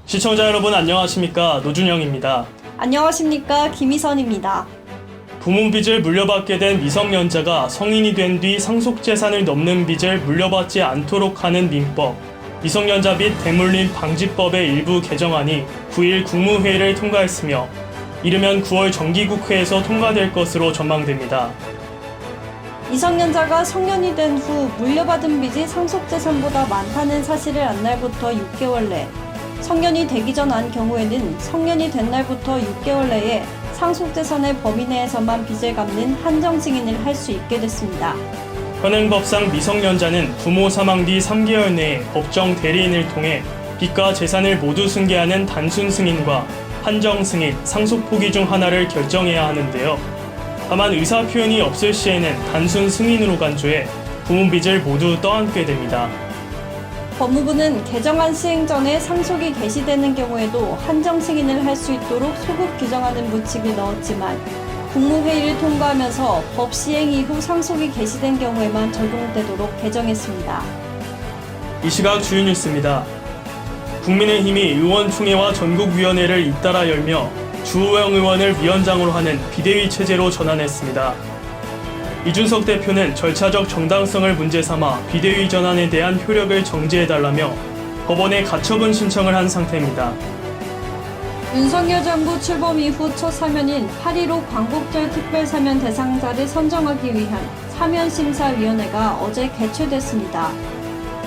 시청자 여러분 안녕하십니까? 노준영입니다. 안녕하십니까? 김희선입니다. 부모 빚을 물려받게 된 미성년자가 성인이 된 뒤 상속재산을 넘는 빚을 물려받지 않도록 하는 민법, 미성년자 빚 대물림 방지법의 일부 개정안이 9일 국무회의를 통과했으며 이르면 9월 정기국회에서 통과될 것으로 전망됩니다. 미성년자가 성년이 된 후 물려받은 빚이 상속재산보다 많다는 사실을 안 날부터 6개월 내, 성년이 되기 전 안 경우에는 성년이 된 날부터 6개월 내에 상속재산의 범위 내에서만 빚을 갚는 한정 승인을 할 수 있게 됐습니다. 현행법상 미성년자는 부모 사망 뒤 3개월 내에 법정 대리인을 통해 빚과 재산을 모두 승계하는 단순 승인과 한정 승인, 상속 포기 중 하나를 결정해야 하는데요. 다만 의사 표현이 없을 시에는 단순 승인으로 간주해 부모 빚을 모두 떠안게 됩니다. 법무부는 개정안 시행 전에 상속이 개시되는 경우에도 한정 승인을 할 수 있도록 소급 규정하는 문칙을 넣었지만 국무회의를 통과하면서 법 시행 이후 상속이 개시된 경우에만 적용되도록 개정했습니다. 이 시각 주요 뉴스입니다. 국민의힘이 의원총회와 전국위원회를 잇따라 열며 주호영 의원을 위원장으로 하는 비대위 체제로 전환했습니다. 이준석 대표는 절차적 정당성을 문제 삼아 비대위 전환에 대한 효력을 정지해달라며 법원에 가처분 신청을 한 상태입니다. 윤석열 정부 출범 이후 첫 사면인 8.15 광복절 특별사면 대상자를 선정하기 위한 사면심사위원회가 어제 개최됐습니다.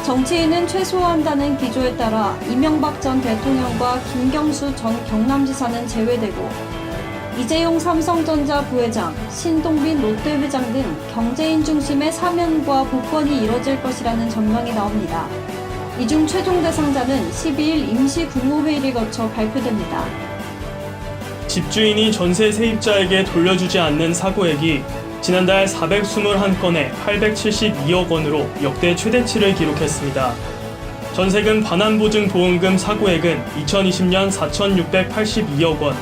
정치인은 최소화한다는 기조에 따라 이명박 전 대통령과 김경수 전 경남지사는 제외되고 이재용 삼성전자 부회장, 신동빈 롯데회장 등 경제인 중심의 사면과 복권이 이뤄질 것이라는 전망이 나옵니다. 이 중 최종 대상자는 12일 임시 국무회의를 거쳐 발표됩니다. 집주인이 전세 세입자에게 돌려주지 않는 사고액이 지난달 421건에 872억 원으로 역대 최대치를 기록했습니다. 전세금 반환보증보험금 사고액은 2020년 4,682억 원,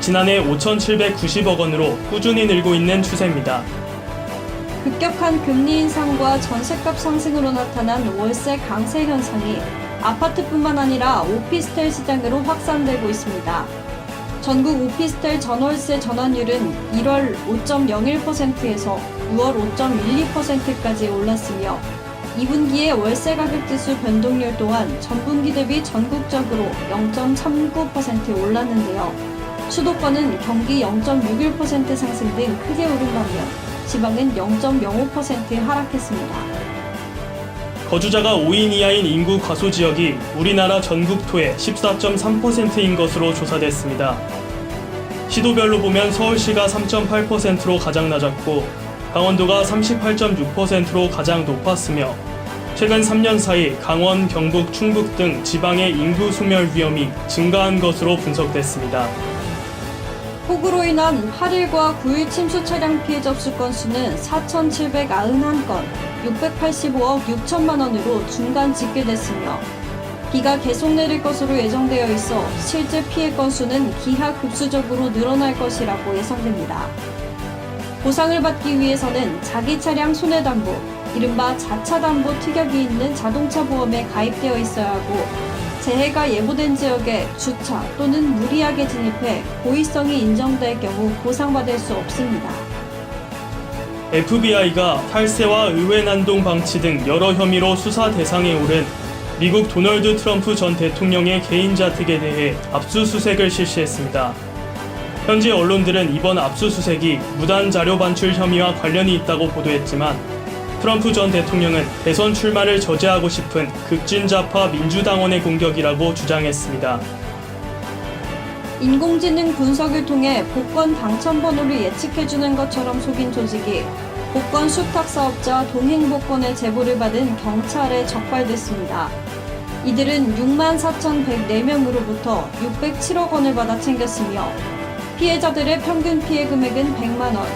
지난해 5,790억 원으로 꾸준히 늘고 있는 추세입니다. 급격한 금리 인상과 전셋값 상승으로 나타난 월세 강세 현상이 아파트뿐만 아니라 오피스텔 시장으로 확산되고 있습니다. 전국 오피스텔 전월세 전환율은 1월 5.01%에서 6월 5.12%까지 올랐으며 2분기의 월세 가격 지수 변동률 또한 전분기 대비 전국적으로 0.39% 올랐는데요. 수도권은 경기 0.61% 상승 등 크게 오른 반면 지방은 0.05% 하락했습니다. 거주자가 5인 이하인 인구 과소 지역이 우리나라 전국토의 14.3%인 것으로 조사됐습니다. 시도별로 보면 서울시가 3.8%로 가장 낮았고 강원도가 38.6%로 가장 높았으며 최근 3년 사이 강원, 경북, 충북 등 지방의 인구 소멸 위험이 증가한 것으로 분석됐습니다. 폭우로 인한 8일과 9일 침수 차량 피해 접수 건수는 4,791건, 685억 6천만 원으로 중간 집계됐으며 비가 계속 내릴 것으로 예정되어 있어 실제 피해 건수는 기하급수적으로 늘어날 것이라고 예상됩니다. 보상을 받기 위해서는 자기 차량 손해담보, 이른바 자차담보 특약이 있는 자동차 보험에 가입되어 있어야 하고 재해가 예보된 지역에 주차 또는 무리하게 진입해 고의성이 인정될 경우 보상받을 수 없습니다. FBI가 탈세와 의회 난동 방치 등 여러 혐의로 수사 대상에 오른 미국 도널드 트럼프 전 대통령의 개인 자택에 대해 압수수색을 실시했습니다. 현지 언론들은 이번 압수수색이 무단 자료 반출 혐의와 관련이 있다고 보도했지만 트럼프 전 대통령은 대선 출마를 저지하고 싶은 극진좌파 민주당원의 공격이라고 주장했습니다. 인공지능 분석을 통해 복권 당첨 번호를 예측해주는 것처럼 속인 조직이 복권 수탁 사업자 동행복권의 제보를 받은 경찰에 적발됐습니다. 이들은 64,104명으로부터 607억 원을 받아 챙겼으며 피해자들의 평균 피해 금액은 100만 원,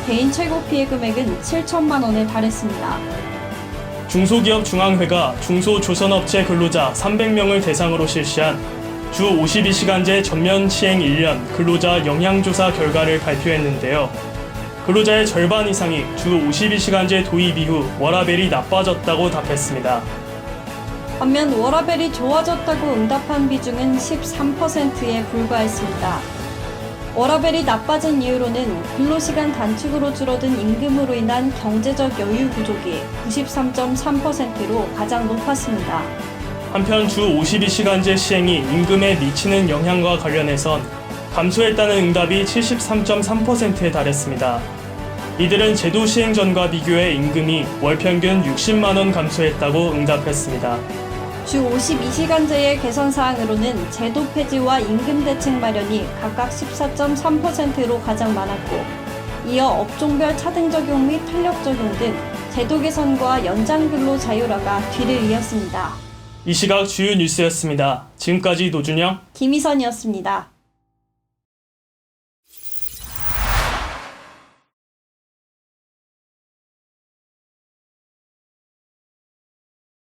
개인 최고 피해 금액은 7천만 원에 달했습니다. 중소기업 중앙회가 중소조선업체 근로자 300명을 대상으로 실시한 주 52시간제 전면 시행 1년 근로자 영향조사 결과를 발표했는데요. 근로자의 절반 이상이 주 52시간제 도입 이후 워라밸이 나빠졌다고 답했습니다. 반면 워라밸이 좋아졌다고 응답한 비중은 13%에 불과했습니다. 워라밸이 나빠진 이유로는 근로시간 단축으로 줄어든 임금으로 인한 경제적 여유 부족이 93.3%로 가장 높았습니다. 한편 주 52시간제 시행이 임금에 미치는 영향과 관련해선 감소했다는 응답이 73.3%에 달했습니다. 이들은 제도 시행 전과 비교해 임금이 월 평균 60만 원 감소했다고 응답했습니다. 주 52시간제의 개선 사항으로는 제도 폐지와 임금 대책 마련이 각각 14.3%로 가장 많았고, 이어 업종별 차등 적용 및 탄력 적용 등 제도 개선과 연장 근로 자율화가 뒤를 이었습니다. 이 시각 주요 뉴스였습니다. 지금까지 노준영, 김희선이었습니다.